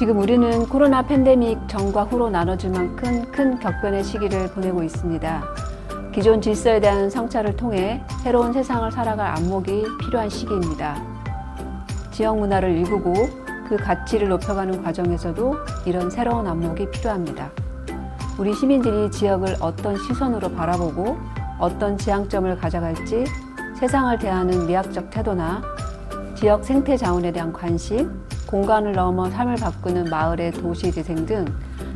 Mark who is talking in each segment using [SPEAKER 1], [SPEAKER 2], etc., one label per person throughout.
[SPEAKER 1] 지금 우리는 코로나 팬데믹 전과 후로 나눠질 만큼 큰 격변의 시기를 보내고 있습니다. 기존 질서에 대한 성찰을 통해 새로운 세상을 살아갈 안목이 필요한 시기입니다. 지역 문화를 일구고 그 가치를 높여가는 과정에서도 이런 새로운 안목이 필요합니다. 우리 시민들이 지역을 어떤 시선으로 바라보고 어떤 지향점을 가져갈지 세상을 대하는 미학적 태도나 지역 생태 자원에 대한 관심, 공간을 넘어 삶을 바꾸는 마을의 도시 재생 등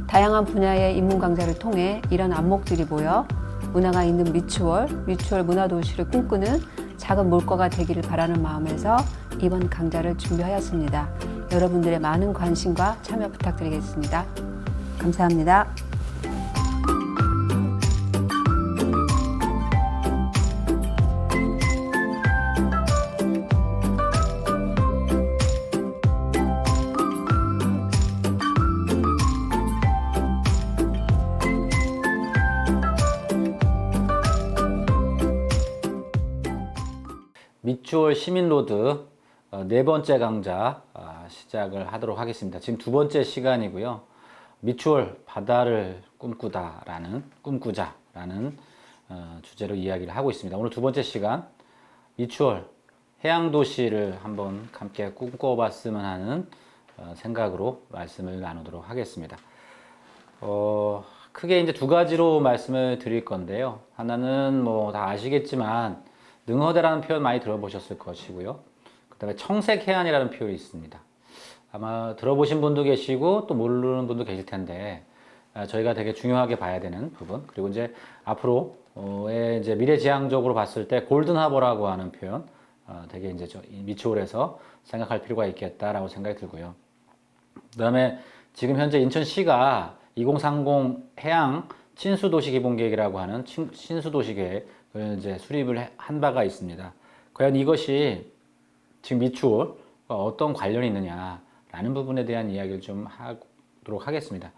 [SPEAKER 1] 다양한 분야의 인문 강좌를 통해 이런 안목들이 모여 문화가 있는 미추홀 문화도시를 꿈꾸는 작은 물거가 되기를 바라는 마음에서 이번 강좌를 준비하였습니다. 여러분들의 많은 관심과 참여 부탁드리겠습니다. 감사합니다.
[SPEAKER 2] 미추홀 시민로드 네 번째 강좌 시작을 하도록 하겠습니다. 지금 두 번째 시간이고요. 미추홀 바다를 꿈꾸자라는 주제로 이야기를 하고 있습니다. 오늘 두 번째 시간 미추홀 해양도시를 한번 함께 꿈꿔봤으면 하는 생각으로 말씀을 나누도록 하겠습니다. 크게 이제 두 가지로 말씀을 드릴 건데요. 하나는 뭐 다 아시겠지만 능허대라는 표현 많이 들어보셨을 것이고요. 그 다음에 청색해안이라는 표현이 있습니다. 아마 들어보신 분도 계시고 또 모르는 분도 계실 텐데 저희가 되게 중요하게 봐야 되는 부분, 그리고 이제 앞으로의 이제 미래지향적으로 봤을 때 골든하버라고 하는 표현, 되게 이제 미추홀에서 생각할 필요가 있겠다라고 생각이 들고요. 그 다음에 지금 현재 인천시가 2030 해양 친수도시 기본계획이라고 하는 친수도시 계획을 이제 수립을 한 바가 있습니다. 과연 이것이 지금 미추홀과 어떤 관련이 있느냐라는 부분에 대한 이야기를 좀 하도록 하겠습니다.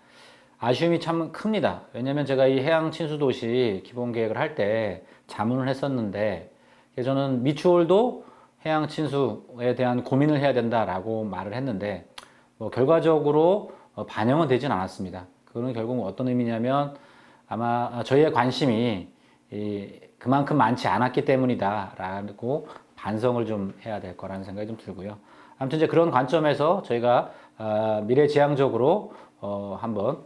[SPEAKER 2] 아쉬움이 참 큽니다. 왜냐하면 제가 이 해양 친수도시 기본계획을 할 때 자문을 했었는데 저는 미추홀도 해양 친수에 대한 고민을 해야 된다라고 말을 했는데 결과적으로 반영은 되진 않았습니다. 그거는 결국 어떤 의미냐면 아마 저희의 관심이 그만큼 많지 않았기 때문이다라고 반성을 좀 해야 될 거라는 생각이 좀 들고요. 아무튼 이제 그런 관점에서 저희가 미래지향적으로 한번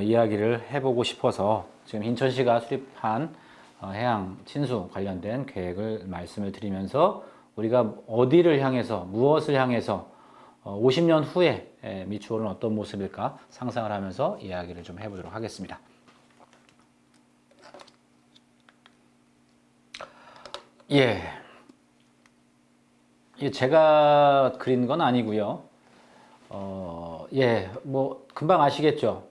[SPEAKER 2] 이야기를 해보고 싶어서 지금 인천시가 수립한 해양 친수 관련된 계획을 말씀을 드리면서 우리가 어디를 향해서 무엇을 향해서 50년 후에 미추홀은 어떤 모습일까 상상을 하면서 이야기를 좀 해보도록 하겠습니다. 예. 이게 제가 그린 건 아니고요. 뭐 금방 아시겠죠?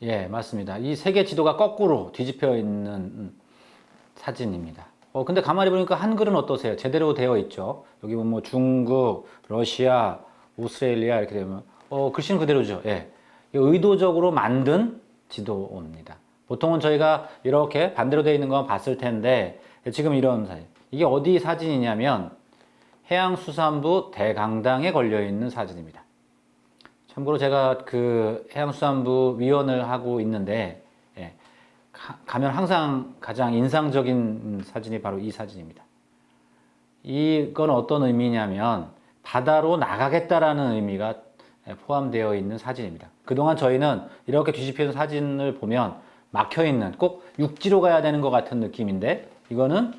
[SPEAKER 2] 예, 맞습니다. 이 세계 지도가 거꾸로 뒤집혀 있는 사진입니다. 근데 가만히 보니까 한글은 어떠세요? 제대로 되어 있죠? 여기 보면 뭐 중국, 러시아, 오스트레일리아 이렇게 되면 글씨는 그대로죠. 예. 의도적으로 만든 지도입니다. 보통은 저희가 이렇게 반대로 되어 있는 거 봤을 텐데 지금 이런 사진. 이게 어디 사진이냐면 해양수산부 대강당에 걸려 있는 사진입니다. 참고로 제가 그 해양수산부 위원을 하고 있는데 가면 항상 가장 인상적인 사진이 바로 이 사진입니다. 이건 어떤 의미냐면 바다로 나가겠다라는 의미가 포함되어 있는 사진입니다. 그동안 저희는 이렇게 뒤집혀 있는 사진을 보면 막혀 있는, 꼭 육지로 가야 되는 것 같은 느낌인데 이거는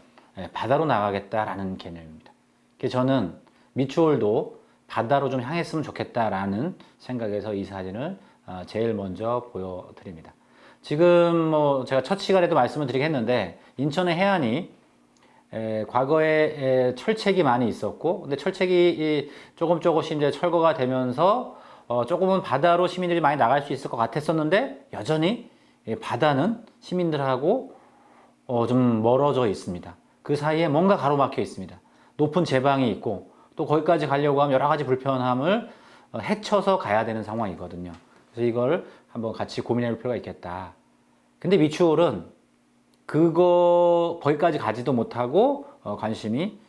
[SPEAKER 2] 바다로 나가겠다라는 개념입니다. 그래서 저는 미추홀도 바다로 좀 향했으면 좋겠다라는 생각에서 이 사진을 제일 먼저 보여드립니다. 지금 뭐 제가 첫 시간에도 말씀을 드리긴 했는데 인천의 해안이 과거에 철책이 많이 있었고, 근데 철책이 조금씩 이제 철거가 되면서 조금은 바다로 시민들이 많이 나갈 수 있을 것 같았었는데 여전히 바다는 시민들하고 좀 멀어져 있습니다. 그 사이에 뭔가 가로막혀 있습니다. 높은 제방이 있고 또 거기까지 가려고 하면 여러 가지 불편함을 헤쳐서 가야 되는 상황이거든요. 그래서 이걸 한번 같이 고민해 볼 필요가 있겠다. 근데 미추홀은 거기까지 가지도 못하고 관심이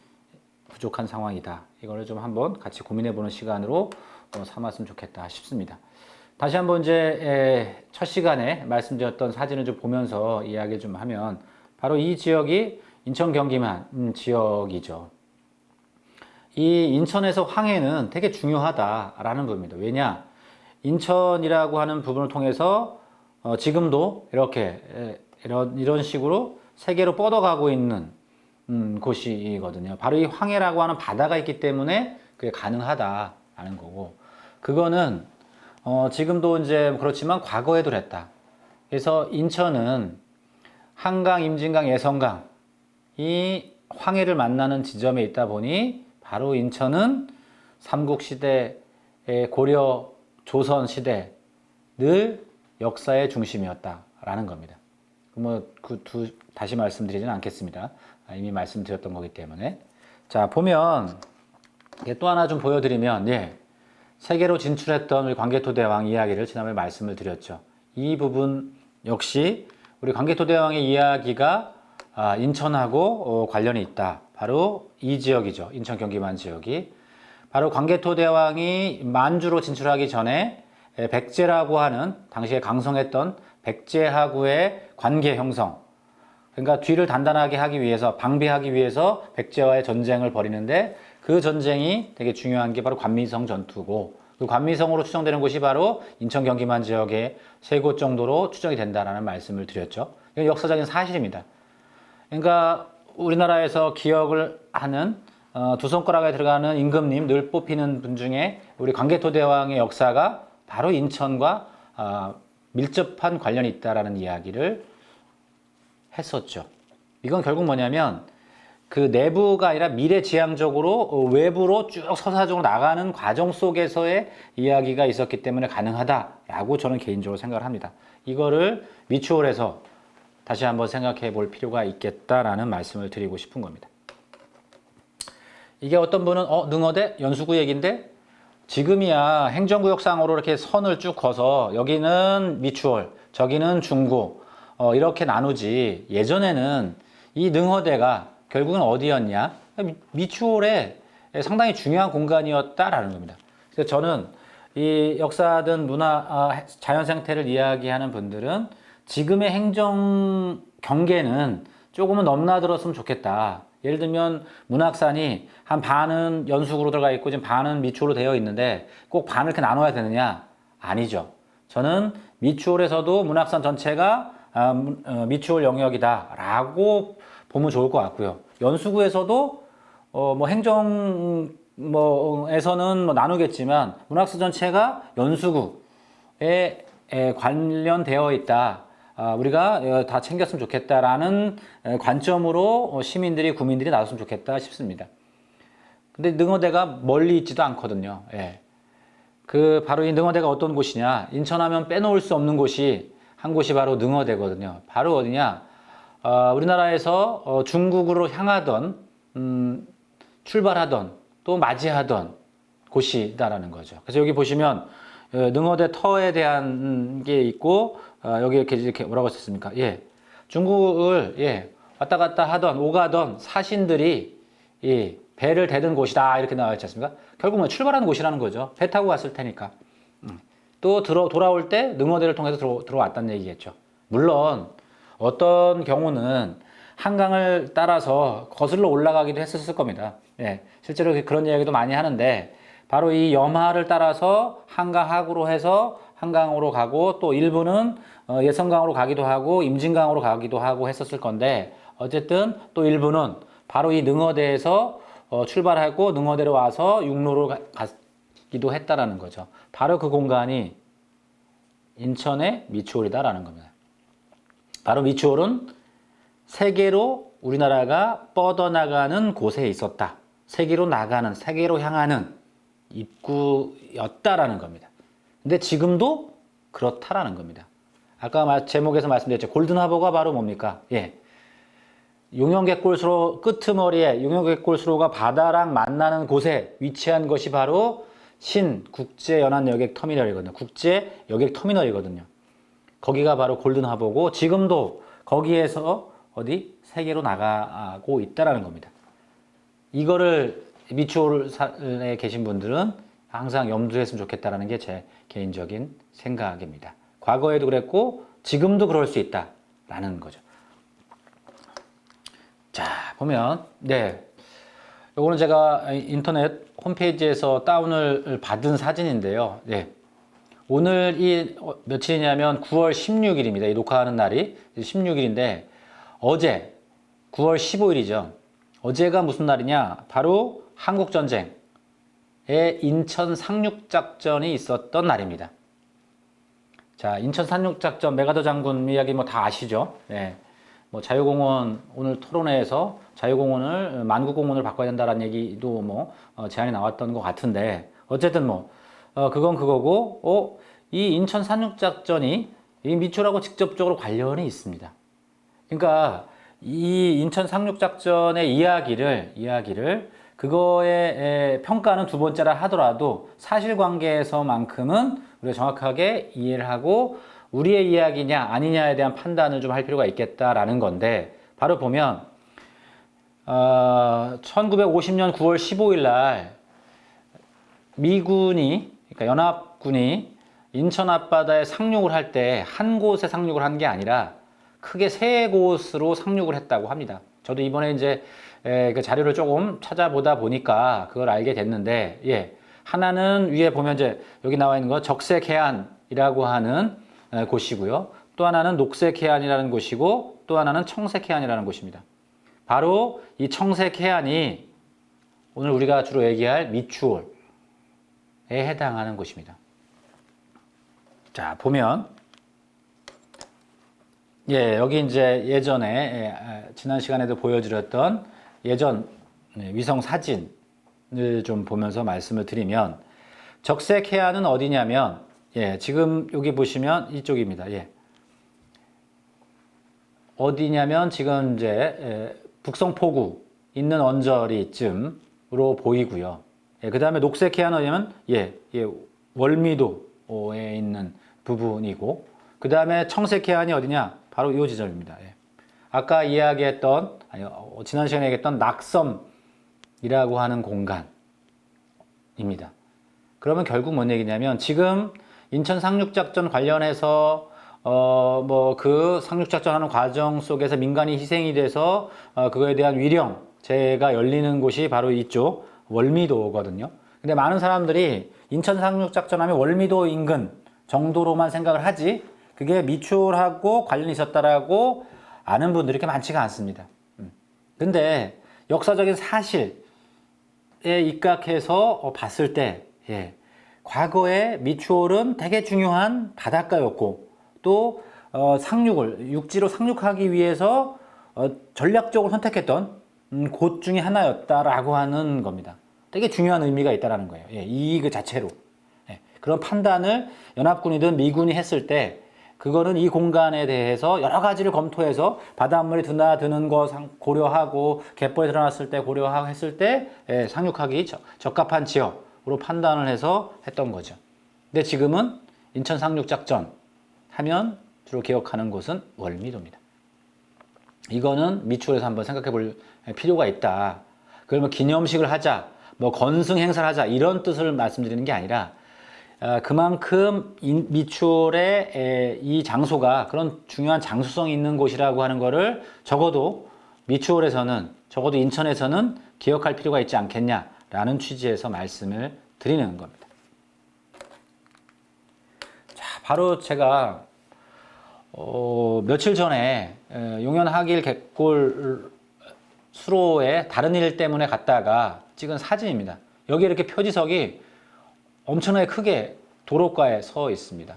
[SPEAKER 2] 부족한 상황이다. 이거를 좀 한번 같이 고민해 보는 시간으로 삼았으면 좋겠다 싶습니다. 다시 한번 이제 첫 시간에 말씀드렸던 사진을 좀 보면서 이야기 좀 하면 바로 이 지역이 인천 경기만 지역이죠. 이 인천에서 황해는 되게 중요하다라는 부분입니다. 왜냐? 인천이라고 하는 부분을 통해서 지금도 이렇게 이런 식으로 세계로 뻗어가고 있는 곳이거든요. 바로 이 황해라고 하는 바다가 있기 때문에 그게 가능하다라는 거고, 그거는 지금도 이제 그렇지만 과거에도 그랬다. 그래서 인천은 한강, 임진강, 예성강 이 황해를 만나는 지점에 있다 보니 바로 인천은 삼국시대, 고려, 조선시대 늘 역사의 중심이었다라는 겁니다. 다시 말씀드리지는 않겠습니다. 이미 말씀드렸던 거기 때문에. 자, 보면 또 하나 좀 보여드리면, 세계로 진출했던 우리 광개토대왕 이야기를 지난번에 말씀을 드렸죠. 이 부분 역시 우리 광개토대왕의 이야기가 인천하고 관련이 있다. 바로 이 지역이죠. 인천 경기만 지역이. 바로 광개토대왕이 만주로 진출하기 전에 백제라고 하는 당시에 강성했던 백제하고의 관계 형성, 그러니까 뒤를 단단하게 하기 위해서, 방비하기 위해서 백제와의 전쟁을 벌이는데, 그 전쟁이 되게 중요한 게 바로 관미성 전투고, 그 관미성으로 추정되는 곳이 바로 인천 경기만 지역의 3곳 정도로 추정이 된다라는 말씀을 드렸죠. 이건 역사적인 사실입니다. 그러니까 우리나라에서 기억을 하는 두 손가락에 들어가는 임금님 늘 뽑히는 분 중에 우리 광개토대왕의 역사가 바로 인천과 밀접한 관련이 있다라는 이야기를 했었죠. 이건 결국 뭐냐면 그 내부가 아니라 미래지향적으로 외부로 쭉 서사적으로 나가는 과정 속에서의 이야기가 있었기 때문에 가능하다라고 저는 개인적으로 생각을 합니다. 이거를 미추홀해서 다시 한번 생각해 볼 필요가 있겠다라는 말씀을 드리고 싶은 겁니다. 이게 어떤 분은 능어대 연수구 얘기인데 지금이야 행정구역상으로 이렇게 선을 쭉 커서 여기는 미추홀, 저기는 중구 이렇게 나누지, 예전에는 이 능어대가 결국은 어디였냐? 미추홀에 상당히 중요한 공간이었다라는 겁니다. 그래서 저는 이 역사든 문화, 자연 생태를 이야기하는 분들은 지금의 행정 경계는 조금은 넘나들었으면 좋겠다. 예를 들면 문학산이 한 반은 연수구로 들어가 있고 지금 반은 미추홀로 되어 있는데 꼭 반을 이렇게 나눠야 되느냐? 아니죠. 저는 미추홀에서도 문학산 전체가 미추홀 영역이다라고 보면 좋을 것 같고요. 연수구에서도 행정에서는 나누겠지만 문학산 전체가 연수구에 관련되어 있다. 우리가 다 챙겼으면 좋겠다라는 관점으로 시민들이, 구민들이 나섰으면 좋겠다 싶습니다. 근데 능어대가 멀리 있지도 않거든요. 바로 이 능어대가 어떤 곳이냐? 인천하면 빼놓을 수 없는 곳이 한 곳이 바로 능어대거든요. 바로 어디냐? 우리나라에서 중국으로 향하던, 출발하던, 또 맞이하던 곳이다라는 거죠. 그래서 여기 보시면 능어대 터에 대한 게 있고, 여기 이렇게 뭐라고 썼습니까? 중국을 왔다 갔다 하던, 오가던 사신들이 배를 대던 곳이다 이렇게 나와 있지 않습니까? 결국은 출발하는 곳이라는 거죠. 배 타고 갔을 테니까. 또 돌아올 때 능어대를 통해서 들어왔다는 얘기겠죠. 물론 어떤 경우는 한강을 따라서 거슬러 올라가기도 했었을 겁니다. 실제로 그런 이야기도 많이 하는데, 바로 이 염하를 따라서 한강하구로 해서 한강으로 가고, 또 일부는 예성강으로 가기도 하고 임진강으로 가기도 하고 했었을 건데, 어쨌든 또 일부는 바로 이 능어대에서 출발하고 능어대로 와서 육로로 가기도 했다라는 거죠. 바로 그 공간이 인천의 미추홀이다라는 겁니다. 바로 미추홀은 세계로 우리나라가 뻗어나가는 곳에 있었다. 세계로 나가는, 세계로 향하는 입구였다라는 겁니다. 근데 지금도 그렇다라는 겁니다. 아까 제목에서 말씀드렸죠. 골든하버가 바로 뭡니까? 용영객골수로 끄트머리에 용영객골수로가 바다랑 만나는 곳에 위치한 것이 바로 신국제연안여객터미널이거든요. 국제여객터미널이거든요. 거기가 바로 골든하버고 지금도 거기에서 세계로 나가고 있다라는 겁니다. 이거를 미추홀에 계신 분들은 항상 염두에 했으면 좋겠다라는 게 제 개인적인 생각입니다. 과거에도 그랬고 지금도 그럴 수 있다라는 거죠. 자, 보면 요거는 제가 인터넷 홈페이지에서 다운을 받은 사진인데요. 오늘 며칠이냐면 9월 16일입니다. 이 녹화하는 날이 16일인데 어제 9월 15일이죠. 어제가 무슨 날이냐? 바로 한국전쟁의 인천 상륙작전이 있었던 날입니다. 자, 인천 상륙작전 메가더 장군 이야기 뭐 다 아시죠? 뭐 자유공원 오늘 토론회에서 자유공원을 만구공원을 바꿔야 된다라는 얘기도 뭐 제안이 나왔던 것 같은데 어쨌든 뭐 그건 그거고 이 인천 상륙작전이 이 미추홀하고 직접적으로 관련이 있습니다. 그러니까 이 인천 상륙작전의 이야기를 그거의 평가는 두 번째라 하더라도 사실관계에서만큼은 우리가 정확하게 이해를 하고 우리의 이야기냐 아니냐에 대한 판단을 좀 할 필요가 있겠다라는 건데 바로 보면 1950년 9월 15일 날 미군이 그러니까 연합군이 인천 앞바다에 상륙을 할 때 한 곳에 상륙을 한 게 아니라 크게 세 곳으로 상륙을 했다고 합니다. 저도 이번에 이제 그 자료를 조금 찾아보다 보니까 그걸 알게 됐는데 하나는 위에 보면 이제 여기 나와 있는 거 적색해안이라고 하는 곳이고요. 또 하나는 녹색해안이라는 곳이고 또 하나는 청색해안이라는 곳입니다. 바로 이 청색해안이 오늘 우리가 주로 얘기할 미추홀에 해당하는 곳입니다. 자, 보면 여기 이제 예전에 지난 시간에도 보여드렸던 예전 위성 사진을 좀 보면서 말씀을 드리면 적색해안은 어디냐면 지금 여기 보시면 이쪽입니다. 어디냐면 지금 이제 북성포구 있는 언저리쯤으로 보이고요. 그 다음에 녹색해안 어디냐면 월미도에 있는 부분이고 그 다음에 청색해안이 어디냐? 바로 이 지점입니다. 아까 이야기했던 지난 시간에 얘기했던 낙섬이라고 하는 공간입니다. 그러면 결국 뭔 얘기냐면 지금 인천 상륙작전 관련해서 뭐 그 상륙작전 하는 과정 속에서 민간이 희생이 돼서 그거에 대한 위령제가 열리는 곳이 바로 이쪽 월미도거든요. 근데 많은 사람들이 인천 상륙작전 하면 월미도 인근 정도로만 생각을 하지 그게 미추홀하고 관련이 있었다라고 아는 분들이 그렇게 많지가 않습니다. 근데 역사적인 사실에 입각해서 봤을 때 과거에 미추홀은 되게 중요한 바닷가였고 또 육지로 상륙하기 위해서 전략적으로 선택했던 곳 중에 하나였다라고 하는 겁니다. 되게 중요한 의미가 있다라는 거예요. 그 자체로. 그런 판단을 연합군이든 미군이 했을 때 그거는 이 공간에 대해서 여러 가지를 검토해서 바닷물이 드나드는 거 고려하고 갯벌이 드러났을 때 고려하고 했을 때 상륙하기 적합한 지역으로 판단을 해서 했던 거죠. 근데 지금은 인천 상륙작전 하면 주로 기억하는 곳은 월미도입니다. 이거는 미추홀에서 한번 생각해 볼 필요가 있다. 그러면 기념식을 하자, 뭐 건승 행사를 하자 이런 뜻을 말씀드리는 게 아니라 그만큼 미추홀의 이 장소가 그런 중요한 장수성이 있는 곳이라고 하는 거를 적어도 미추홀에서는 적어도 인천에서는 기억할 필요가 있지 않겠냐라는 취지에서 말씀을 드리는 겁니다. 자, 바로 제가 며칠 전에 용현 하길 갯골 수로에 다른 일 때문에 갔다가 찍은 사진입니다. 여기 이렇게 표지석이 엄청나게 크게 도로가에 서 있습니다.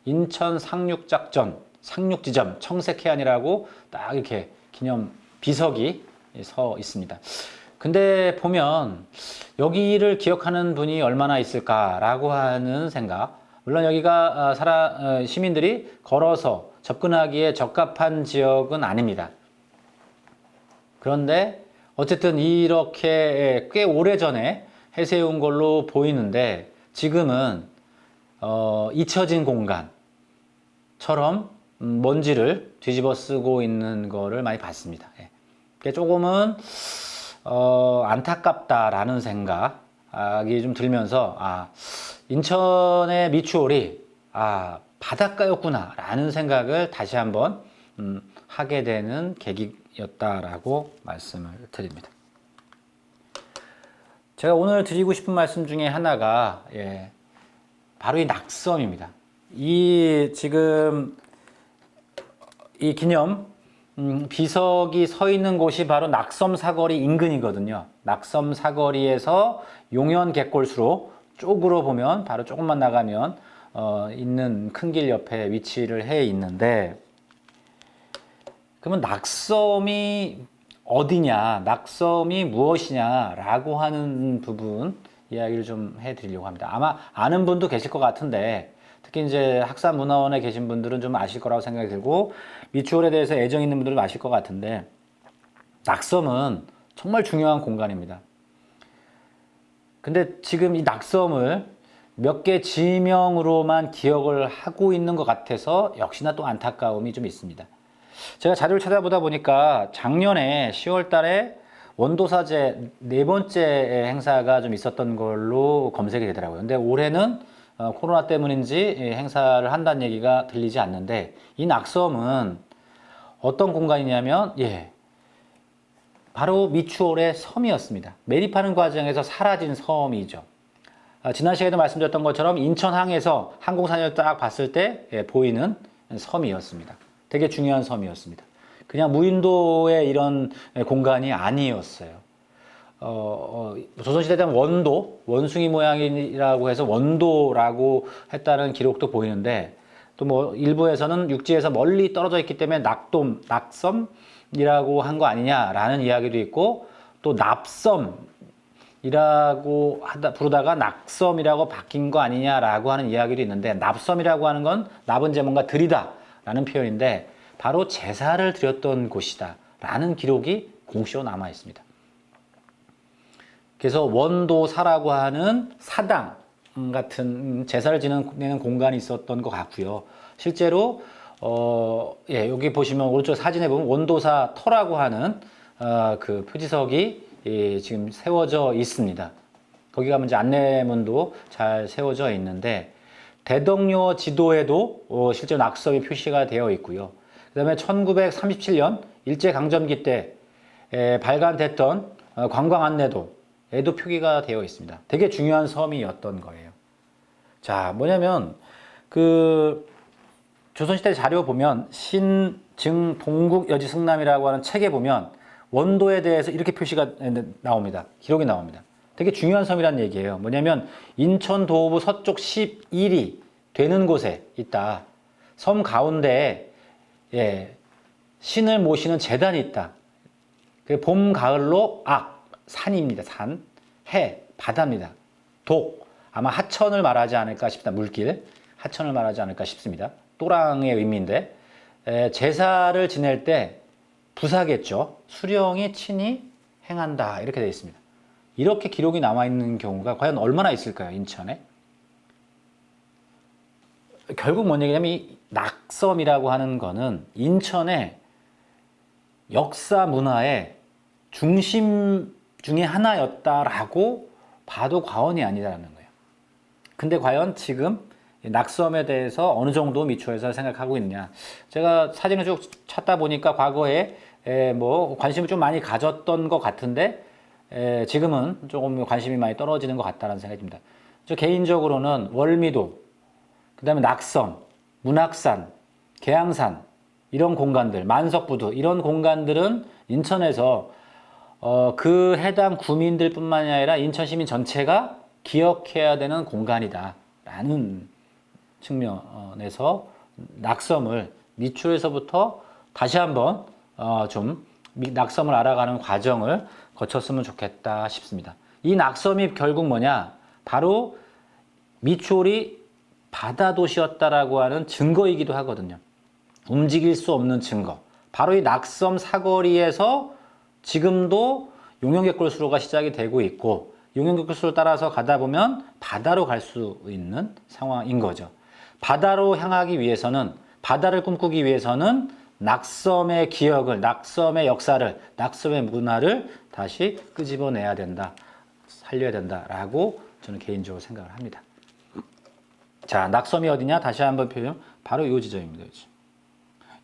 [SPEAKER 2] 인천 상륙작전, 상륙지점, 청색해안이라고 딱 이렇게 기념 비석이 서 있습니다. 근데 보면 여기를 기억하는 분이 얼마나 있을까라고 하는 생각. 물론 여기가 시민들이 걸어서 접근하기에 적합한 지역은 아닙니다. 그런데 어쨌든 이렇게 꽤 오래전에 해세운 걸로 보이는데 지금은 잊혀진 공간처럼 먼지를 뒤집어 쓰고 있는 거를 많이 봤습니다. 조금은 안타깝다라는 생각이 좀 들면서 인천의 미추홀이 바닷가였구나라는 생각을 다시 한번 하게 되는 계기였다라고 말씀을 드립니다. 제가 오늘 드리고 싶은 말씀 중에 하나가 바로 이 낙섬입니다. 지금 이 기념 비석이 서 있는 곳이 바로 낙섬 사거리 인근이거든요. 낙섬 사거리에서 용현 갯골수로 쪽으로 보면 바로 조금만 나가면 있는 큰 길 옆에 위치를 해 있는데, 그러면 낙섬이 어디냐, 낙섬이 무엇이냐라고 하는 부분 이야기를 좀 해드리려고 합니다. 아마 아는 분도 계실 것 같은데, 특히 이제 학사문화원에 계신 분들은 좀 아실 거라고 생각이 들고, 미추홀에 대해서 애정 있는 분들은 아실 것 같은데, 낙섬은 정말 중요한 공간입니다. 근데 지금 이 낙섬을 몇 개 지명으로만 기억을 하고 있는 것 같아서 역시나 또 안타까움이 좀 있습니다. 제가 자료를 찾아보다 보니까 작년에 10월 달에 원도사제 4번째 행사가 좀 있었던 걸로 검색이 되더라고요. 근데 올해는 코로나 때문인지 행사를 한다는 얘기가 들리지 않는데, 이 낙섬은 어떤 공간이냐면 바로 미추홀의 섬이었습니다. 매립하는 과정에서 사라진 섬이죠. 지난 시간에도 말씀드렸던 것처럼 인천항에서 항공사진을 딱 봤을 때 보이는 섬이었습니다. 되게 중요한 섬이었습니다. 그냥 무인도의 이런 공간이 아니었어요. 조선시대 때는 원도, 원숭이 모양이라고 해서 원도라고 했다는 기록도 보이는데, 또 뭐 일부에서는 육지에서 멀리 떨어져 있기 때문에 낙섬이라고 한 거 아니냐라는 이야기도 있고, 또 납섬이라고 부르다가 낙섬이라고 바뀐 거 아니냐라고 하는 이야기도 있는데, 납섬이라고 하는 건 납은 이제 뭔가 들이다 라는 표현인데, 바로 제사를 드렸던 곳이다 라는 기록이 공시로 남아 있습니다. 그래서 원도사라고 하는 사당 같은 제사를 지내는 공간이 있었던 것 같고요. 실제로 여기 보시면 오른쪽 사진에 보면 원도사 터라고 하는 그 표지석이 지금 세워져 있습니다. 거기 가면 이제 안내문도 잘 세워져 있는데, 대덕요 지도에도 실제 낙섬이 표시가 되어 있고요. 그 다음에 1937년 일제강점기 때 발간됐던 관광 안내도에도 표기가 되어 있습니다. 되게 중요한 섬이었던 거예요. 자, 뭐냐면 조선시대 자료 보면 신증 동국여지 승남이라고 하는 책에 보면 원도에 대해서 이렇게 표시가 나옵니다. 기록이 나옵니다. 되게 중요한 섬이라는 얘기예요. 뭐냐면 인천 도읍 서쪽 11이 되는 곳에 있다. 섬 가운데에 신을 모시는 제단이 있다. 봄, 가을로 산입니다. 산, 해, 바다입니다. 독, 아마 하천을 말하지 않을까 싶다. 물길, 하천을 말하지 않을까 싶습니다. 또랑의 의미인데, 제사를 지낼 때 부사겠죠. 수령이 친히 행한다. 이렇게 되어 있습니다. 이렇게 기록이 남아있는 경우가 과연 얼마나 있을까요? 인천에? 결국 뭔 얘기냐면, 이 낙섬이라고 하는 거는 인천의 역사 문화의 중심 중에 하나였다라고 봐도 과언이 아니라는 거예요. 근데 과연 지금 낙섬에 대해서 어느 정도 미추홀에서 생각하고 있냐? 제가 사진을 쭉 찾다 보니까 과거에 뭐 관심을 좀 많이 가졌던 것 같은데, 지금은 조금 관심이 많이 떨어지는 것 같다는 생각이 듭니다. 저 개인적으로는 월미도, 그 다음에 낙섬, 문학산, 계양산, 이런 공간들, 만석부두, 이런 공간들은 인천에서 그 해당 구민들 뿐만이 아니라 인천 시민 전체가 기억해야 되는 공간이다 라는 측면에서 낙섬을 미추홀에서부터 다시 한번 좀 낙섬을 알아가는 과정을 거쳤으면 좋겠다 싶습니다. 이 낙섬이 결국 뭐냐? 바로 미추홀이 바다 도시였다라고 하는 증거이기도 하거든요. 움직일 수 없는 증거. 바로 이 낙섬 사거리에서 지금도 용현객골수로가 시작이 되고 있고, 용현객골수를 따라서 가다 보면 바다로 갈 수 있는 상황인 거죠. 바다로 향하기 위해서는, 바다를 꿈꾸기 위해서는 낙섬의 기억을, 낙섬의 역사를, 낙섬의 문화를 다시 끄집어내야 된다, 살려야 된다라고 저는 개인적으로 생각을 합니다. 자, 낙섬이 어디냐? 다시 한번 표현. 바로 이 지점입니다.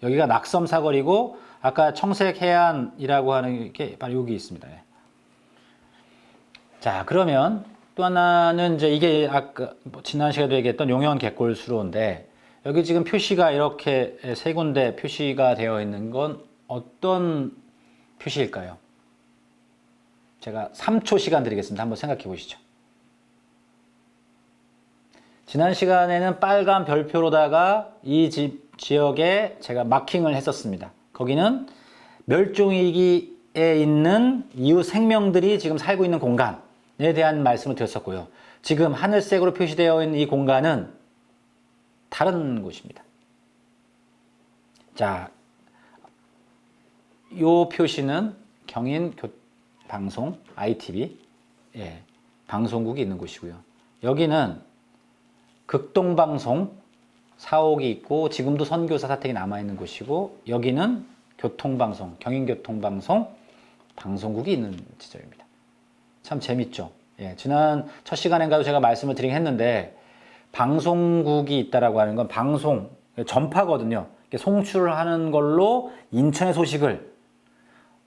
[SPEAKER 2] 여기가 낙섬 사거리고 아까 청색 해안이라고 하는 게 바로 여기 있습니다. 예. 자, 그러면 또 하나는 이제 이게 아까 지난 시간에 얘기했던 용현 갯골 수로인데 여기 지금 표시가 이렇게 세 군데 표시가 되어 있는 건 어떤 표시일까요? 제가 3초 시간 드리겠습니다. 한번 생각해 보시죠. 지난 시간에는 빨간 별표로다가 이 지역에 제가 마킹을 했었습니다. 거기는 멸종위기에 있는 이웃 생명들이 지금 살고 있는 공간에 대한 말씀을 드렸었고요. 지금 하늘색으로 표시되어 있는 이 공간은 다른 곳입니다. 자, 이 표시는 경인방송 ITV 방송국이 있는 곳이고요. 여기는 극동방송 사옥이 있고 지금도 선교사 사택이 남아있는 곳이고 여기는 교통방송, 경인교통방송 방송국이 있는 지점입니다. 참 재밌죠? 예, 지난 첫 시간인가도 제가 말씀을 드리긴 했는데 방송국이 있다라고 하는 건 방송, 전파거든요. 송출을 하는 걸로 인천의 소식을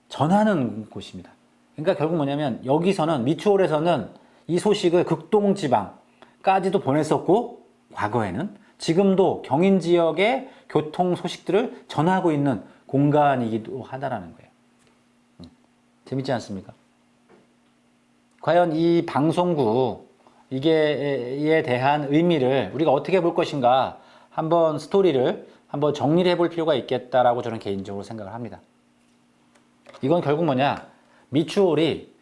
[SPEAKER 2] 전하는 곳입니다. 그러니까 결국 뭐냐면 여기서는 미추홀에서는 이 소식을 극동지방까지도 보냈었고 과거에는 지금도 경인 지역의 교통 소식들을 전하고 있는 공간이기도 하다라는 거예요. 재밌지 않습니까? 과연 이 방송국 이게에 대한 의미를 우리가 어떻게 볼 것인가 한번 스토리를 한번 정리를 해볼 필요가 있겠다라고 저는 개인적으로 생각을 합니다. 이건 결국 뭐냐? 미추홀이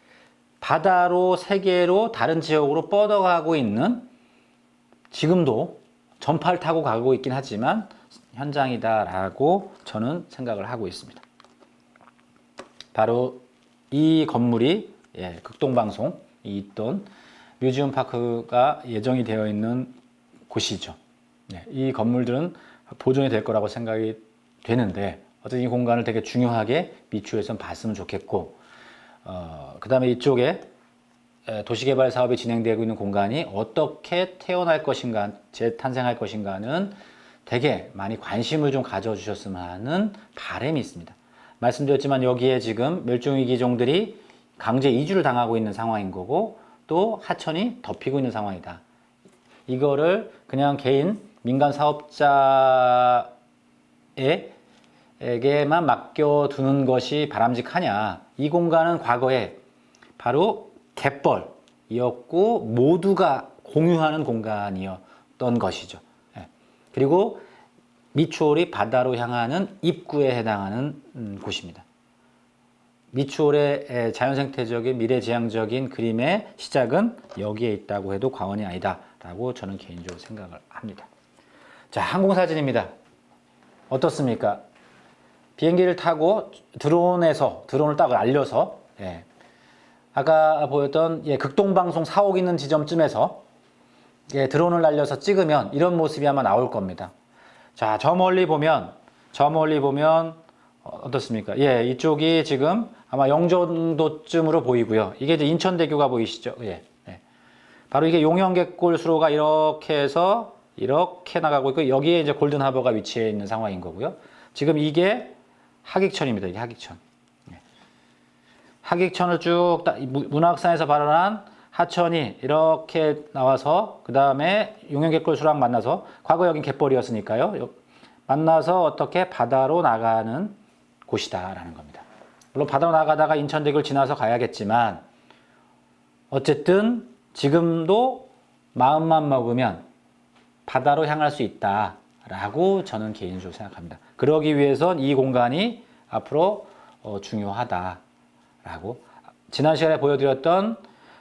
[SPEAKER 2] 바다로 세계로 다른 지역으로 뻗어가고 있는 지금도 전파를 타고 가고 있긴 하지만 현장이다라고 저는 생각을 하고 있습니다. 바로 이 건물이 극동방송이 있던 뮤지엄 파크가 예정이 되어 있는 곳이죠. 이 건물들은 보존이 될 거라고 생각이 되는데 어쨌든 이 공간을 되게 중요하게 미추홀에선 봤으면 좋겠고 그 다음에 이쪽에 도시개발 사업이 진행되고 있는 공간이 어떻게 태어날 것인가, 재탄생할 것인가는 되게 많이 관심을 좀 가져주셨으면 하는 바람이 있습니다. 말씀드렸지만 여기에 지금 멸종위기종들이 강제 이주를 당하고 있는 상황인 거고 또 하천이 덮이고 있는 상황이다. 이거를 그냥 개인 민간 사업자에게만 맡겨두는 것이 바람직하냐. 이 공간은 과거에 바로 갯벌이었고 모두가 공유하는 공간이었던 것이죠. 그리고 미추홀이 바다로 향하는 입구에 해당하는 곳입니다. 미추홀의 자연생태적인 미래지향적인 그림의 시작은 여기에 있다고 해도 과언이 아니다 라고 저는 개인적으로 생각을 합니다. 자, 항공사진입니다. 어떻습니까? 비행기를 타고 드론을 딱 알려서 아까 보였던 극동방송 사옥 있는 지점쯤에서 드론을 날려서 찍으면 이런 모습이 아마 나올 겁니다. 자, 저 멀리 보면 어떻습니까? 이쪽이 지금 아마 영종도쯤으로 보이고요. 이게 이제 인천대교가 보이시죠? 바로 이게 용현갯골 수로가 이렇게 해서 이렇게 나가고 있고 여기에 이제 골든하버가 위치해 있는 상황인 거고요. 지금 이게 하객천입니다. 이게 하객천. 하객천을 쭉 문학산에서 발원한 하천이 이렇게 나와서 그 다음에 용현갯골 수로랑 만나서 과거 여긴 갯벌이었으니까요. 만나서 어떻게 바다로 나가는 곳이다라는 겁니다. 물론 바다로 나가다가 인천대교를 지나서 가야겠지만 어쨌든 지금도 마음만 먹으면 바다로 향할 수 있다라고 저는 개인적으로 생각합니다. 그러기 위해선 이 공간이 앞으로 중요하다라고 지난 시간에 보여드렸던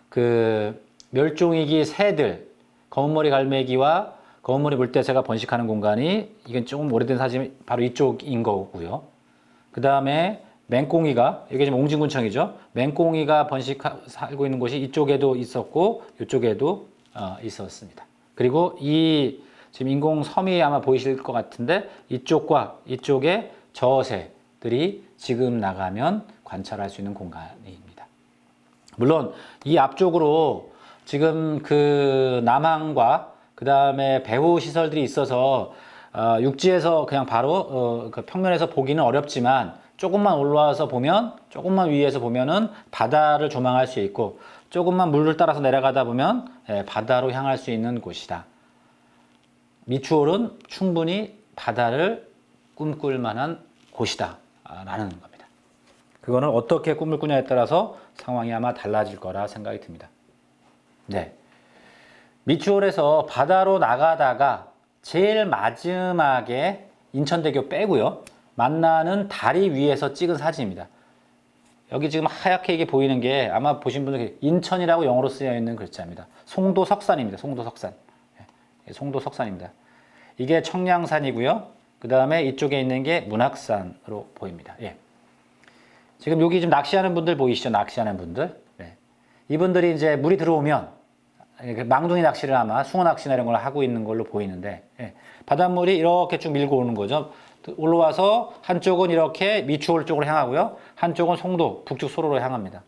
[SPEAKER 2] 그 멸종위기 새들 검은머리 갈매기와 검은머리 물대새가 번식하는 공간이 이건 조금 오래된 사진이 바로 이쪽인 거고요. 그 다음에 맹꽁이가 이게 지금 옹진군청이죠. 맹꽁이가 살고 있는 곳이 이쪽에도 있었고 이쪽에도 있었습니다. 그리고 이 지금 인공섬이 아마 보이실 것 같은데 이쪽과 이쪽에 저새들이 지금 나가면 관찰할 수 있는 공간입니다. 물론 이 앞쪽으로 지금 그 남항과 그 다음에 배후 시설들이 있어서 육지에서 그냥 바로 그 평면에서 보기는 어렵지만 조금만 올라와서 보면, 조금만 위에서 보면은 바다를 조망할 수 있고, 조금만 물을 따라서 내려가다 보면 바다로 향할 수 있는 곳이다. 미추홀은 충분히 바다를 꿈꿀 만한 곳이다 라는 겁니다. 그거는 어떻게 꿈을 꾸냐에 따라서 상황이 아마 달라질 거라 생각이 듭니다. 네. 미추홀에서 바다로 나가다가 제일 마지막에 인천대교 빼고요, 만나는 다리 위에서 찍은 사진입니다. 여기 지금 하얗게 이게 보이는 게 아마 보신 분들 인천이라고 영어로 쓰여 있는 글자입니다. 송도석산입니다. 송도석산. 송도석산입니다. 이게 청량산이고요. 그 다음에 이쪽에 있는 게 문학산으로 보입니다. 예. 지금 여기 좀 낚시하는 분들 보이시죠? 낚시하는 분들. 네. 이분들이 이제 물이 들어오면 망둥이 낚시를 아마 숭어 낚시나 이런 걸 하고 있는 걸로 보이는데, 예. 바닷물이 이렇게 쭉 밀고 오는 거죠. 올라와서 한쪽은 이렇게 미추홀 쪽으로 향하고요, 한쪽은 송도, 북측 소로로 향합니다.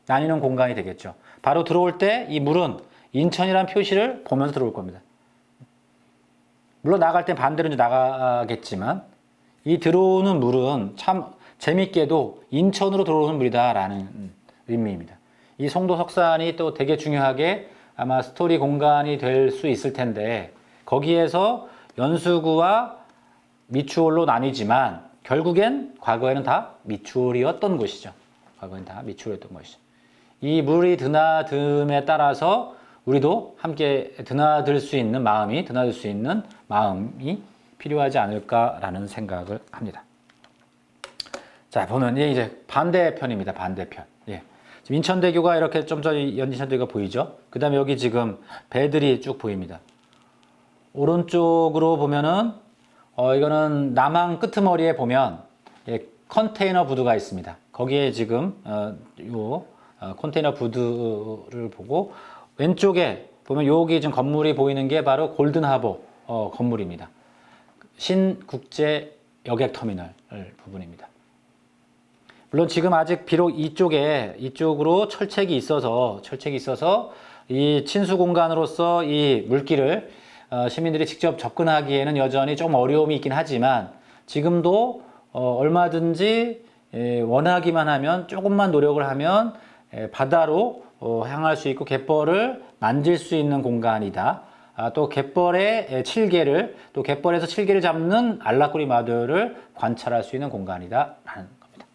[SPEAKER 2] 나뉘는 공간이 되겠죠. 바로 들어올 때 이 물은 인천이라는 표시를 보면서 들어올 겁니다. 물론 나갈 땐 반대로 이제 나가겠지만, 이 들어오는 물은 참 재밌게도 인천으로 들어오는 물이다라는 의미입니다. 이 송도석산이 또 되게 중요하게 아마 스토리 공간이 될 수 있을 텐데, 거기에서 연수구와 미추홀로 나뉘지만 결국엔 과거에는 다 미추홀이었던 곳이죠. 과거에는 다 미추홀이었던 것이죠. 이 물이 드나듦에 따라서 우리도 함께 드나들 수 있는 마음이 필요하지 않을까라는 생각을 합니다. 자, 보면 이제 반대편입니다. 반대편. 예. 지금 인천대교가 이렇게 좀 전에 인천대교가 보이죠? 그 다음에 여기 지금 배들이 쭉 보입니다. 오른쪽으로 보면은 이거는 남항 끄트머리에 보면 컨테이너 부두가 있습니다. 거기에 지금 컨테이너 부두를 보고, 왼쪽에 보면 여기 지금 건물이 보이는 게 바로 골든하버 건물입니다. 신국제 여객터미널 부분입니다. 물론 지금 아직 비록 이쪽으로 철책이 있어서 이 친수 공간으로서 이 물길을 시민들이 직접 접근하기에는 여전히 좀 어려움이 있긴 하지만, 지금도 얼마든지 원하기만 하면, 조금만 노력을 하면 바다로 향할 수 있고 갯벌을 만질 수 있는 공간이다. 또 갯벌의 칠개를, 또 갯벌에서 칠개를 잡는 알라꾸리 마들을 관찰할 수 있는 공간이다 라는 겁니다.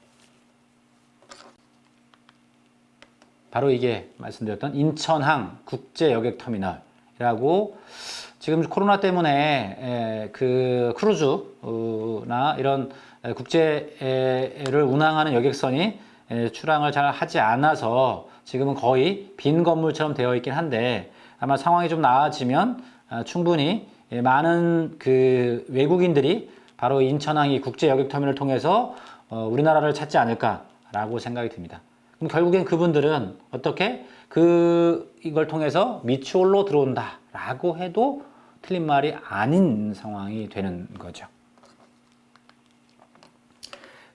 [SPEAKER 2] 바로 이게 말씀드렸던 인천항 국제여객터미널이라고, 지금 코로나 때문에 그 크루즈나 이런 국제를 운항하는 여객선이 출항을 잘 하지 않아서 지금은 거의 빈 건물처럼 되어 있긴 한데, 아마 상황이 좀 나아지면 충분히 많은 그 외국인들이 바로 인천항 이 국제여객터미널을 통해서 우리나라를 찾지 않을까라고 생각이 듭니다. 그럼 결국엔 그분들은 어떻게 이걸 통해서 미추홀로 들어온다라고 해도 틀린 말이 아닌 상황이 되는 거죠.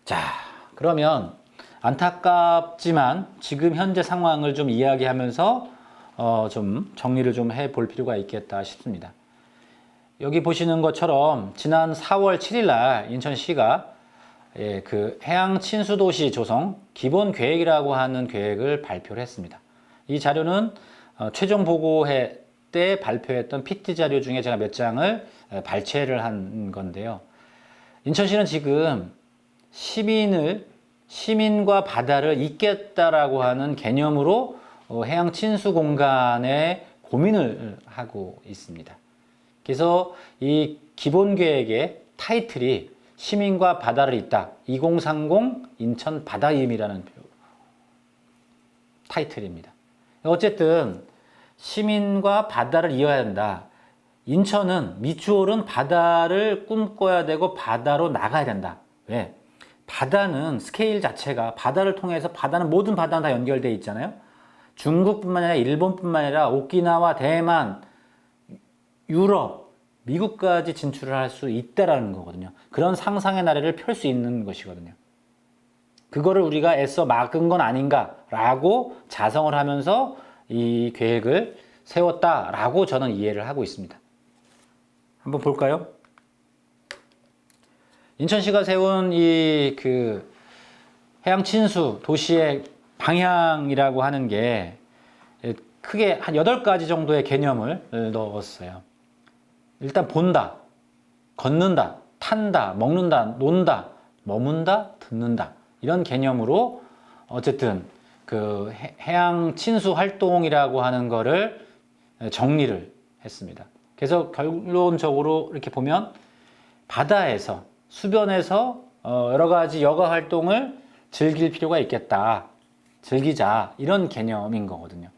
[SPEAKER 2] 자, 그러면 안타깝지만 지금 현재 상황을 좀 이야기하면서 좀 정리를 좀 해볼 필요가 있겠다 싶습니다. 여기 보시는 것처럼 지난 4월 7일 날 인천시가 그 해양 친수도시 조성 기본 계획이라고 하는 계획을 발표를 했습니다. 이 자료는 최종 보고회 때 발표했던 PT 자료 중에 제가 몇 장을 발췌를 한 건데요. 인천시는 지금 시민과 바다를 잇겠다라고 하는 개념으로 해양 친수 공간에 고민을 하고 있습니다. 그래서 이 기본 계획의 타이틀이 시민과 바다를 잇다 2030 인천 바다임이라는 타이틀입니다. 어쨌든 시민과 바다를 이어야 한다. 인천은 미추홀은 바다를 꿈꿔야 되고 바다로 나가야 된다. 왜? 바다는 스케일 자체가 바다를 통해서 모든 바다는 다 연결되어 있잖아요. 중국뿐만 아니라 일본뿐만 아니라 오키나와, 대만, 유럽, 미국까지 진출을 할 수 있다라는 거거든요. 그런 상상의 나래를 펼 수 있는 것이거든요. 그거를 우리가 애써 막은 건 아닌가라고 자성을 하면서 이 계획을 세웠다라고 저는 이해를 하고 있습니다. 한번 볼까요? 인천시가 세운 이 해양 친수 도시의 방향이라고 하는 게 크게 한 8가지 정도의 개념을 넣었어요. 일단 본다, 걷는다, 탄다, 먹는다, 논다, 머문다, 듣는다. 이런 개념으로 어쨌든 해양 친수 활동이라고 하는 거를 정리를 했습니다. 그래서 결론적으로 이렇게 보면 바다에서, 수변에서 여러 가지 여가 활동을 즐길 필요가 있겠다. 즐기자. 이런 개념인 거거든요.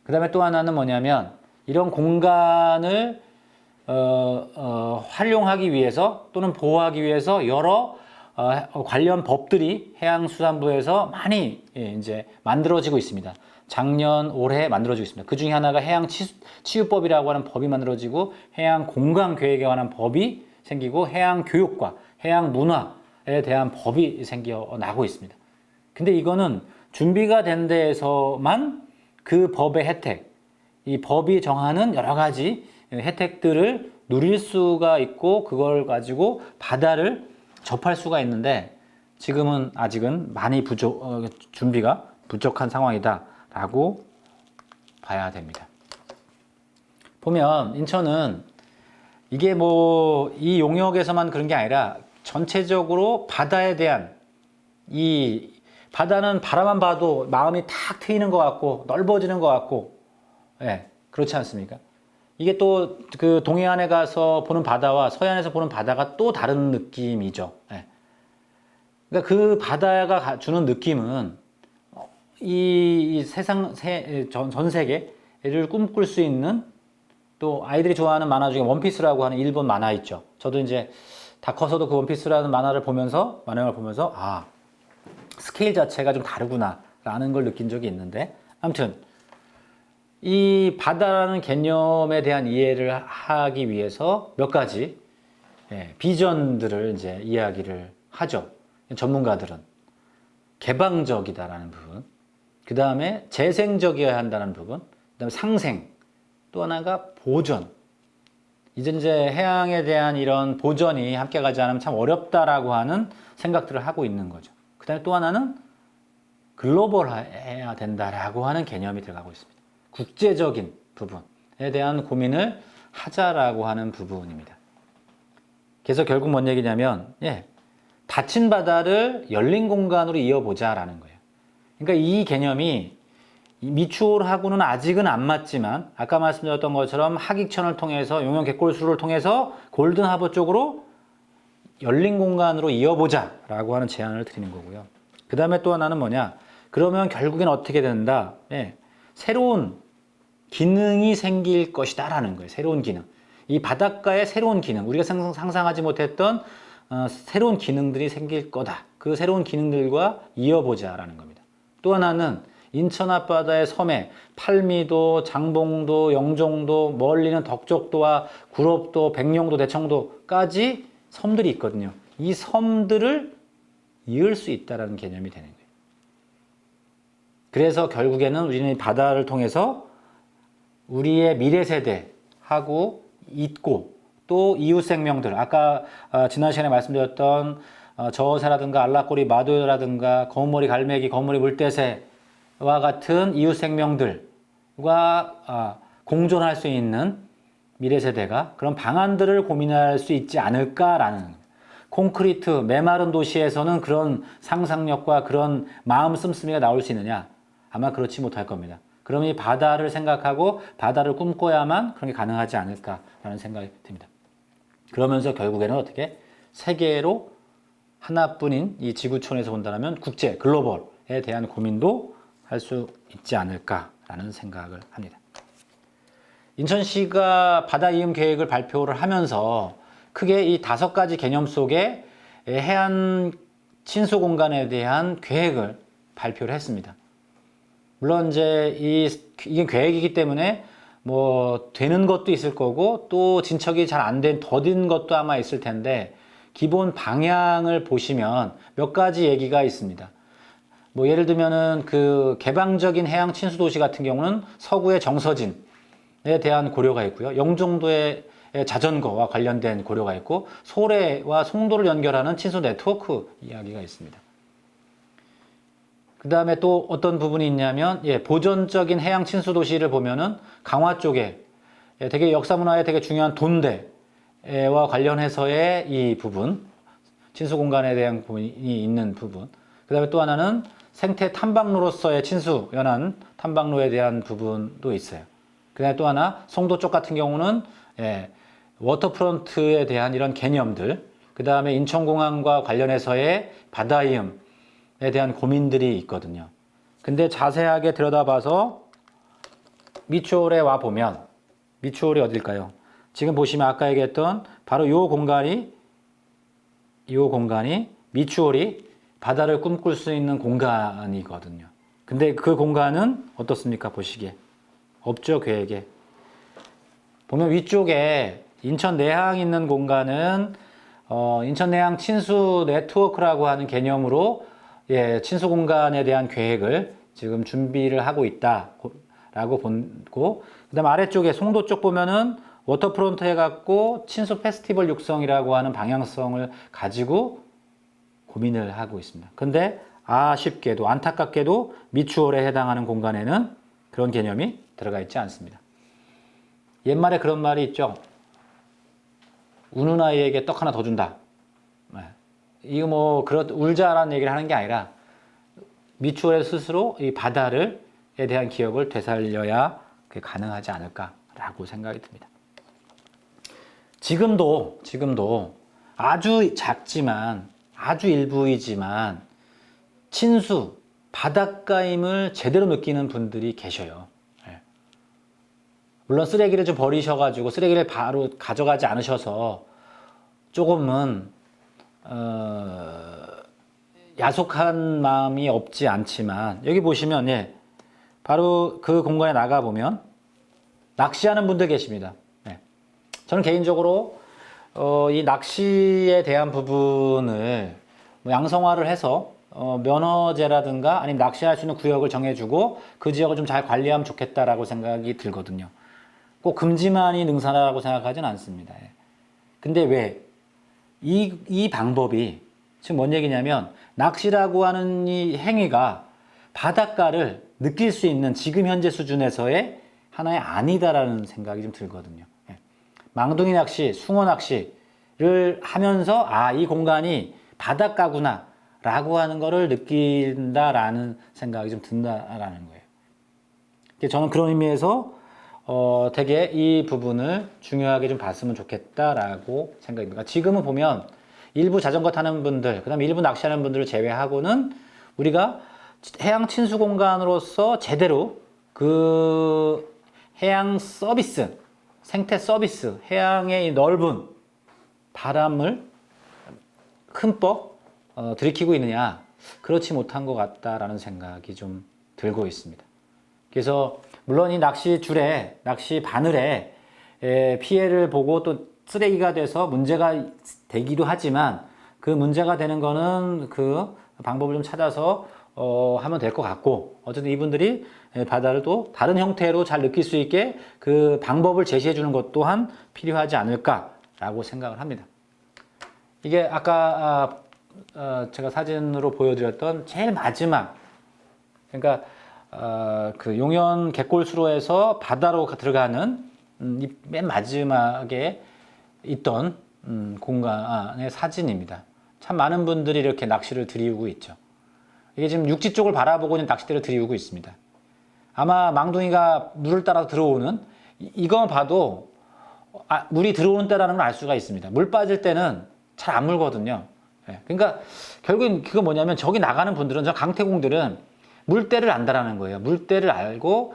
[SPEAKER 2] 그 다음에 또 하나는 뭐냐면 이런 공간을 활용하기 위해서 또는 보호하기 위해서 여러 관련 법들이 해양수산부에서 많이 이제 만들어지고 있습니다. 작년, 올해 만들어지고 있습니다. 그 중에 하나가 해양치유법이라고 하는 법이 만들어지고 해양공간계획에 관한 법이 생기고 해양교육과 해양문화에 대한 법이 생겨나고 있습니다. 근데 이거는 준비가 된 데에서만 그 법의 혜택, 이 법이 정하는 여러 가지 혜택들을 누릴 수가 있고 그걸 가지고 바다를 접할 수가 있는데 지금은 아직은 많이 준비가 부족한 상황이다라고 봐야 됩니다. 보면 인천은 이게 이 용역에서만 그런 게 아니라 전체적으로 바다에 대한 바다는 바라만 봐도 마음이 탁 트이는 것 같고 넓어지는 것 같고, 예, 그렇지 않습니까? 이게 또 동해안에 가서 보는 바다와 서해안에서 보는 바다가 또 다른 느낌이죠. 예. 그러니까 그 바다가 주는 느낌은 이 전 세계를 꿈꿀 수 있는 또 아이들이 좋아하는 만화 중에 원피스라고 하는 일본 만화 있죠. 저도 이제 다 커서도 그 원피스라는 만화를 보면서 스케일 자체가 좀 다르구나라는 걸 느낀 적이 있는데 아무튼 이 바다라는 개념에 대한 이해를 하기 위해서 몇 가지 비전들을 이제 이야기를 하죠. 전문가들은 개방적이다라는 부분, 그 다음에 재생적이어야 한다는 부분, 그 다음에 상생, 또 하나가 보전. 이제 해양에 대한 이런 보전이 함께 가지 않으면 참 어렵다라고 하는 생각들을 하고 있는 거죠. 그 다음에 또 하나는 글로벌해야 된다라고 하는 개념이 들어가고 있습니다. 국제적인 부분에 대한 고민을 하자라고 하는 부분입니다. 그래서 결국 뭔 얘기냐면, 닫힌 바다를 열린 공간으로 이어보자라는 거예요. 그러니까 이 개념이 미추홀하고는 아직은 안 맞지만, 아까 말씀드렸던 것처럼 하익천을 통해서 용영 갯골수를 통해서 골든하버 쪽으로 열린 공간으로 이어보자라고 하는 제안을 드리는 거고요. 그 다음에 또 하나는 뭐냐? 그러면 결국엔 어떻게 된다? 새로운 기능이 생길 것이다라는 거예요. 새로운 기능. 이 바닷가의 새로운 기능, 우리가 상상하지 못했던 새로운 기능들이 생길 거다. 그 새로운 기능들과 이어보자라는 겁니다. 또 하나는 인천 앞바다의 섬에 팔미도, 장봉도, 영종도, 멀리는 덕적도와 구럽도, 백령도, 대청도까지 섬들이 있거든요. 이 섬들을 이을 수 있다는 개념이 되는 거예요. 그래서 결국에는 우리는 바다를 통해서 우리의 미래 세대하고 있고 또 이웃 생명들, 아까 지난 시간에 말씀드렸던 저어새라든가 알라꼬리 마도라든가 검은머리 갈매기, 검은머리 물대새와 같은 이웃 생명들과 공존할 수 있는 미래 세대가 그런 방안들을 고민할 수 있지 않을까라는, 콘크리트 메마른 도시에서는 그런 상상력과 그런 마음 씀씀이가 나올 수 있느냐? 아마 그렇지 못할 겁니다. 그럼 이 바다를 생각하고 바다를 꿈꿔야만 그런 게 가능하지 않을까라는 생각이 듭니다. 그러면서 결국에는 어떻게 세계로 하나뿐인 이 지구촌에서 본다면 국제, 글로벌에 대한 고민도 할 수 있지 않을까라는 생각을 합니다. 인천시가 바다 이음 계획을 발표를 하면서 크게 이 5가지 개념 속에 해안 친수 공간에 대한 계획을 발표를 했습니다. 물론 이제 이게 계획이기 때문에 뭐 되는 것도 있을 거고 또 진척이 잘 안 된 더딘 것도 아마 있을 텐데 기본 방향을 보시면 몇 가지 얘기가 있습니다. 뭐 예를 들면은 그 개방적인 해양 친수 도시 같은 경우는 서구의 정서진에 대한 고려가 있고요. 영종도의 자전거와 관련된 고려가 있고 소래와 송도를 연결하는 친수 네트워크 이야기가 있습니다. 그 다음에 또 어떤 부분이 있냐면 보존적인 해양 친수 도시를 보면은 강화 쪽에 되게 역사 문화에 되게 중요한 돈대와 관련해서의 이 부분, 친수 공간에 대한 부분이 있는 부분. 그 다음에 또 하나는 생태 탐방로로서의 친수 연안 탐방로에 대한 부분도 있어요. 그 다음에 또 하나 송도 쪽 같은 경우는 워터프론트에 대한 이런 개념들, 그 다음에 인천공항과 관련해서의 바다이음에 대한 고민들이 있거든요. 근데 자세하게 들여다봐서 미추홀에 와 보면, 미추홀이 어딜까요? 지금 보시면 아까 얘기했던 바로 요 공간이 미추홀이 바다를 꿈꿀 수 있는 공간이거든요. 근데 그 공간은 어떻습니까? 보시기에. 없죠, 계획에. 보면 위쪽에 인천 내항 있는 공간은 인천 내항 친수 네트워크라고 하는 개념으로 친수 공간에 대한 계획을 지금 준비를 하고 있다라고 보고, 그다음 아래쪽에 송도 쪽 보면은 워터프론트 해갖고 친수 페스티벌 육성이라고 하는 방향성을 가지고 고민을 하고 있습니다. 근데 아쉽게도 안타깝게도 미추홀에 해당하는 공간에는 그런 개념이 들어가 있지 않습니다. 옛말에 그런 말이 있죠. 우는 아이에게 떡 하나 더 준다. 이거 뭐 울자라는 얘기를 하는 게 아니라 미추홀에 스스로 이 바다에 대한 기억을 되살려야 그게 가능하지 않을까라고 생각이 듭니다. 지금도 아주 작지만 아주 일부이지만 친수, 바닷가임을 제대로 느끼는 분들이 계셔요. 물론 쓰레기를 좀 버리셔가지고 쓰레기를 바로 가져가지 않으셔서 조금은 야속한 마음이 없지 않지만 여기 보시면 바로 그 공간에 나가보면 낚시하는 분들 계십니다. 저는 개인적으로 이 낚시에 대한 부분을 양성화를 해서 면허제라든가 아니면 낚시할 수 있는 구역을 정해주고 그 지역을 좀 잘 관리하면 좋겠다라고 생각이 들거든요. 꼭 금지만이 능사라고 생각하진 않습니다. 근데 왜? 이 방법이 지금 뭔 얘기냐면 낚시라고 하는 이 행위가 바닷가를 느낄 수 있는 지금 현재 수준에서의 하나의 아니다라는 생각이 좀 들거든요. 망둥이 낚시, 숭어 낚시를 하면서 이 공간이 바닷가구나 라고 하는 거를 느낀다라는 생각이 좀 든다라는 거예요. 저는 그런 의미에서 되게 이 부분을 중요하게 좀 봤으면 좋겠다라고 생각입니다. 지금은 보면 일부 자전거 타는 분들, 그 다음에 일부 낚시하는 분들을 제외하고는 우리가 해양 친수 공간으로서 제대로 그 해양 서비스, 생태 서비스, 해양의 넓은 바람을 흠뻑 들이키고 있느냐, 그렇지 못한 것 같다라는 생각이 좀 들고 있습니다. 그래서 물론 이 낚시줄에, 낚시 바늘에 피해를 보고 또 쓰레기가 돼서 문제가 되기도 하지만 그 문제가 되는 거는 그 방법을 좀 찾아서 하면 될 것 같고, 어쨌든 이분들이 바다를 또 다른 형태로 잘 느낄 수 있게 그 방법을 제시해 주는 것 또한 필요하지 않을까라고 생각을 합니다. 이게 아까 제가 사진으로 보여드렸던 제일 마지막, 그러니까 그 용현 갯골수로에서 바다로 들어가는 맨 마지막에 있던 공간의 사진입니다. 참 많은 분들이 이렇게 낚시를 들이우고 있죠. 이게 지금 육지 쪽을 바라보고 있는 낚싯대를 들이우고 있습니다. 아마 망둥이가 물을 따라 들어오는, 이거 봐도 물이 들어오는 때라는 걸 알 수가 있습니다. 물 빠질 때는 잘 안 물거든요. 그러니까 결국엔 그거 뭐냐면 저기 나가는 분들은, 저 강태공들은 물때를 안다라는 거예요. 물때를 알고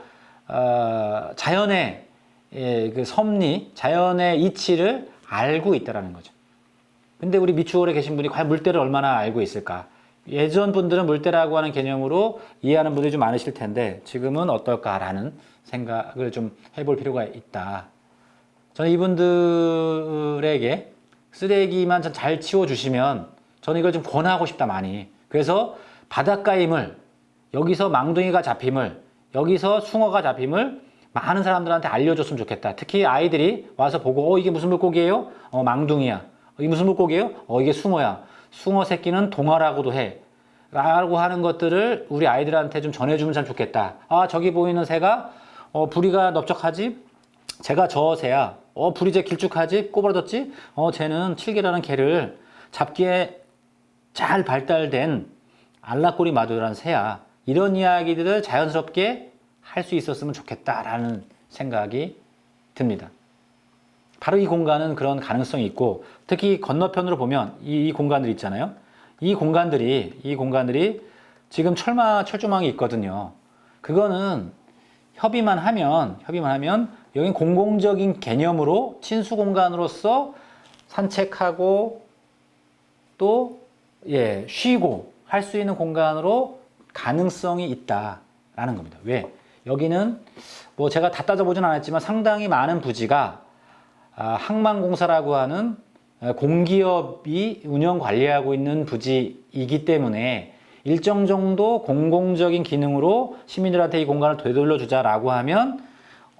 [SPEAKER 2] 자연의 그 섭리, 자연의 이치를 알고 있다라는 거죠. 근데 우리 미추홀에 계신 분이 과연 물때를 얼마나 알고 있을까? 예전 분들은 물때라고 하는 개념으로 이해하는 분들이 좀 많으실 텐데 지금은 어떨까라는 생각을 좀 해볼 필요가 있다. 저는 이분들에게 쓰레기만 잘 치워주시면 저는 이걸 좀 권하고 싶다, 많이. 그래서 바닷가임을 여기서 망둥이가 잡힘을, 여기서 숭어가 잡힘을 많은 사람들한테 알려줬으면 좋겠다. 특히 아이들이 와서 보고 이게 무슨 물고기예요? 망둥이야. 이게 무슨 물고기예요? 이게 숭어야. 숭어 새끼는 동화라고도 해. 라고 하는 것들을 우리 아이들한테 좀 전해주면 참 좋겠다. 저기 보이는 새가 부리가 넓적하지? 쟤가 저 새야. 부리 쟤 길쭉하지? 꼬부라졌지? 쟤는 칠개라는 개를 잡기에 잘 발달된 알라꼬리 마도라는 새야. 이런 이야기들을 자연스럽게 할 수 있었으면 좋겠다라는 생각이 듭니다. 바로 이 공간은 그런 가능성이 있고, 특히 건너편으로 보면 이 공간들 있잖아요. 이 공간들이 지금 철조망이 있거든요. 그거는 협의만 하면 여긴 공공적인 개념으로 친수 공간으로서 산책하고 또 쉬고 할 수 있는 공간으로 가능성이 있다라는 겁니다. 왜? 여기는 뭐 제가 다 따져보진 않았지만 상당히 많은 부지가 항만공사라고 하는 공기업이 운영 관리하고 있는 부지이기 때문에 일정 정도 공공적인 기능으로 시민들한테 이 공간을 되돌려 주자라고 하면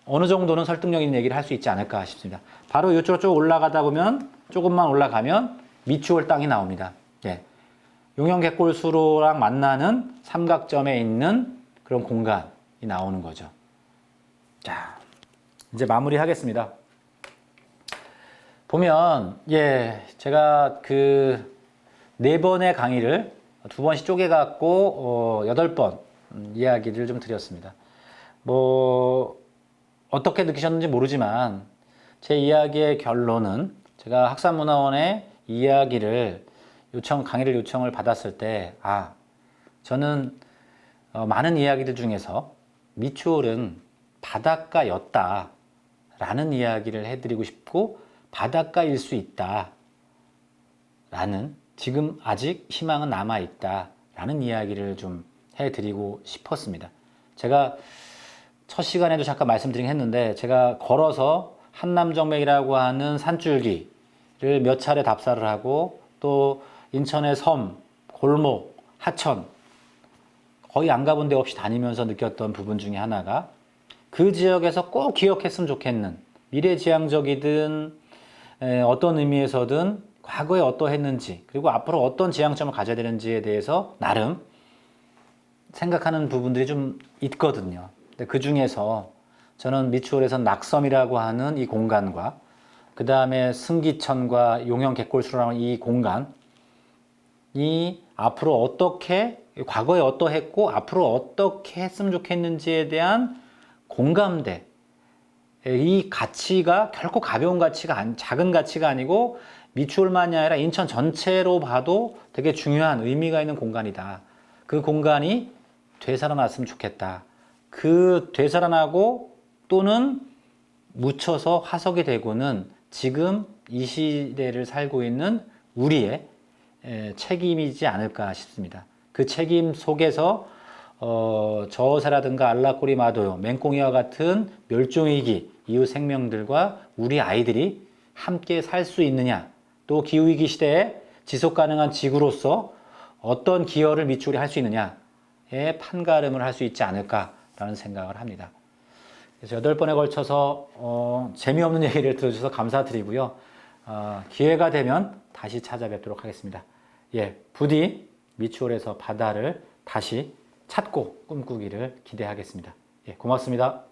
[SPEAKER 2] 어느 정도는 설득력 있는 얘기를 할 수 있지 않을까 싶습니다. 바로 이쪽으로 쭉 올라가다 보면, 조금만 올라가면 미추홀 땅이 나옵니다. 용영객골수로랑 만나는 삼각점에 있는 그런 공간이 나오는 거죠. 자, 이제 마무리 하겠습니다. 보면, 제가 그 4번의 강의를 2번씩 쪼개갖고, 8번 이야기를 좀 드렸습니다. 어떻게 느끼셨는지 모르지만, 제 이야기의 결론은 제가 학산문화원에 이야기를 강의를 요청을 받았을 때, 저는 많은 이야기들 중에서 미추홀은 바닷가였다 라는 이야기를 해드리고 싶고, 바닷가일 수 있다 라는, 지금 아직 희망은 남아있다 라는 이야기를 좀 해드리고 싶었습니다. 제가 첫 시간에도 잠깐 말씀드리긴 했는데, 제가 걸어서 한남정맥이라고 하는 산줄기를 몇 차례 답사를 하고, 또 인천의 섬, 골목, 하천 거의 안 가본 데 없이 다니면서 느꼈던 부분 중에 하나가, 그 지역에서 꼭 기억했으면 좋겠는, 미래지향적이든 어떤 의미에서든 과거에 어떠했는지, 그리고 앞으로 어떤 지향점을 가져야 되는지에 대해서 나름 생각하는 부분들이 좀 있거든요. 근데 그 중에서 저는 미추홀에선 낙섬이라고 하는 이 공간과, 그 다음에 승기천과 용영객골수라는 이 공간이 앞으로 어떻게, 과거에 어떠했고 앞으로 어떻게 했으면 좋겠는지에 대한 공감대, 이 가치가 결코 가벼운 가치가, 작은 가치가 아니고 미추홀만이 아니라 인천 전체로 봐도 되게 중요한 의미가 있는 공간이다. 그 공간이 되살아났으면 좋겠다. 그 되살아나고 또는 묻혀서 화석이 되고는 지금 이 시대를 살고 있는 우리의 책임이지 않을까 싶습니다. 그 책임 속에서 저어새라든가 알라꼬리 마도요, 맹꽁이와 같은 멸종위기 이후 생명들과 우리 아이들이 함께 살 수 있느냐, 또 기후위기 시대에 지속가능한 지구로서 어떤 기여를 미추홀이 할 수 있느냐에 판가름을 할 수 있지 않을까라는 생각을 합니다. 그래서 8번에 걸쳐서 재미없는 얘기를 들어주셔서 감사드리고요. 기회가 되면 다시 찾아뵙도록 하겠습니다. 부디 미추홀에서 바다를 다시 찾고 꿈꾸기를 기대하겠습니다. 고맙습니다.